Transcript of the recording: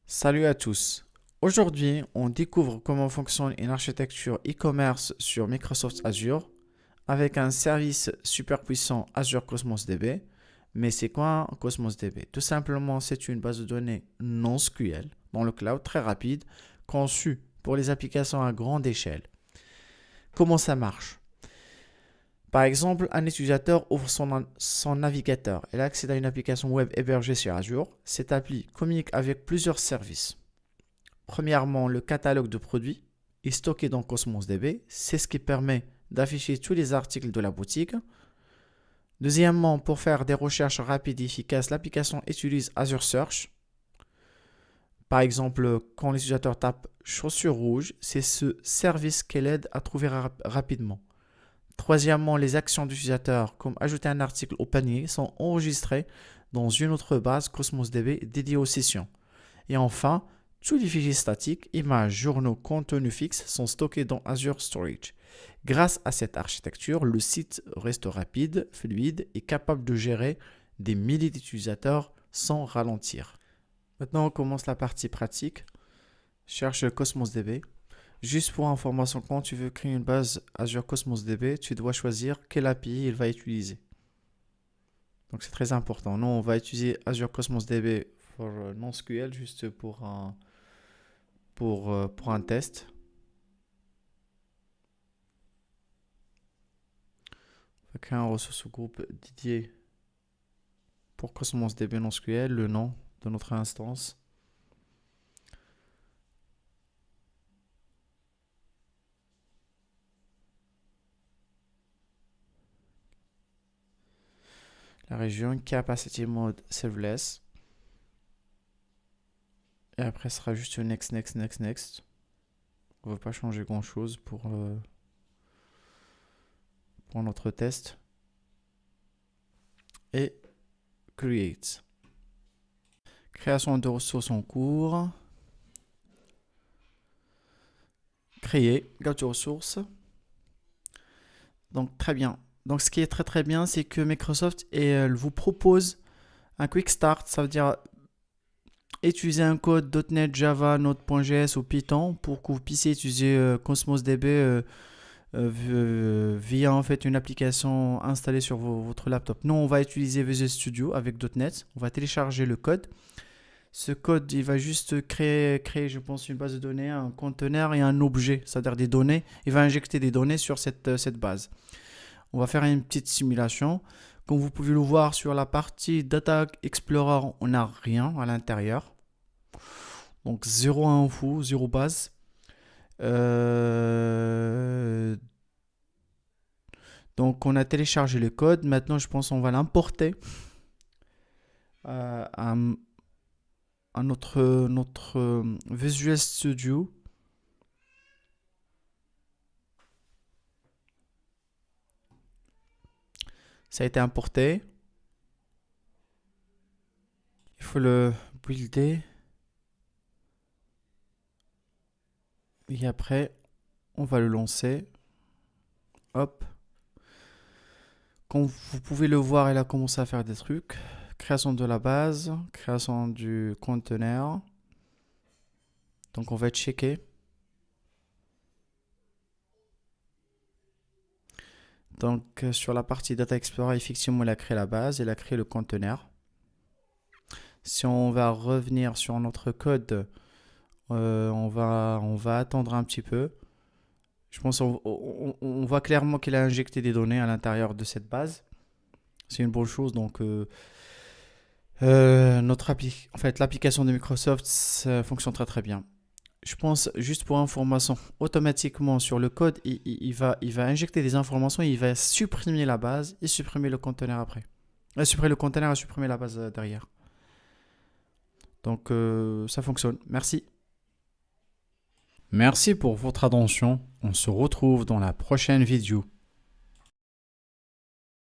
Salut à tous. Aujourd'hui, on découvre comment fonctionne une architecture e-commerce sur Microsoft Azure avec un service super puissant Azure Cosmos DB. Mais c'est quoi un Cosmos DB? Tout simplement, c'est une base de données non SQL dans le cloud très rapide, conçue pour les applications à grande échelle. Comment ça marche? Par exemple, un utilisateur ouvre son navigateur. Il accède à une application web hébergée sur Azure. Cette appli communique avec plusieurs services. Premièrement, le catalogue de produits est stocké dans Cosmos DB. C'est ce qui permet d'afficher tous les articles de la boutique. Deuxièmement, pour faire des recherches rapides et efficaces, l'application utilise Azure Search. Par exemple, quand l'utilisateur tape chaussures rouges, c'est ce service qui l'aide à trouver rapidement. Troisièmement, les actions d'utilisateur, comme ajouter un article au panier, sont enregistrées dans une autre base Cosmos DB dédiée aux sessions. Et enfin, tous les fichiers statiques, images, journaux, contenus fixes sont stockés dans Azure Storage. Grâce à cette architecture, le site reste rapide, fluide et capable de gérer des milliers d'utilisateurs sans ralentir. Maintenant, on commence la partie pratique. Cherche Cosmos DB. Juste pour information, quand tu veux créer une base Azure Cosmos DB, tu dois choisir quelle API il va utiliser. Donc c'est très important. Nous, on va utiliser Azure Cosmos DB pour non-SQL juste pour un test. On va créer un ressource groupe dédié pour Cosmos DB non-SQL, le nom de notre instance. La région Capacity Mode Serverless. Et après, ce sera juste next, next, next, next. On ne va pas changer grand chose pour notre test. Et create. Création de ressources en cours. Créer, go to ressources. Donc très bien. Donc ce qui est très très bien, c'est que Microsoft vous propose un quick start. Ça veut dire utiliser un code .NET, Java, Node.js ou Python pour que vous puissiez utiliser Cosmos DB via en fait une application installée sur votre laptop. Nous, on va utiliser Visual Studio avec .NET. On va télécharger le code. Ce code, il va juste créer, je pense, une base de données, un conteneur et un objet, c'est-à-dire des données. Il va injecter des données sur cette base. On va faire une petite simulation. Comme vous pouvez le voir sur la partie Data Explorer, on n'a rien à l'intérieur. Donc, zéro info, zéro base. Donc, on a téléchargé le code. Maintenant, je pense qu'on va l'importer à notre Visual Studio. Ça a été importé. Il faut le builder. Et après, on va le lancer. Hop. Comme vous pouvez le voir, il a commencé à faire des trucs. Création de la base, création du conteneur. Donc on va checker. Donc sur la partie Data Explorer, effectivement, il a créé la base, il a créé le conteneur. Si on va revenir sur notre code, on va attendre un petit peu. Je pense qu'on voit clairement qu'il a injecté des données à l'intérieur de cette base. C'est une bonne chose. Donc l'application de Microsoft ça fonctionne très très bien. Je pense, juste pour information, automatiquement sur le code, il va injecter des informations, il va supprimer la base et supprimer le conteneur après. Supprimer le conteneur et supprimer la base derrière. Donc ça fonctionne. Merci. Merci pour votre attention. On se retrouve dans la prochaine vidéo.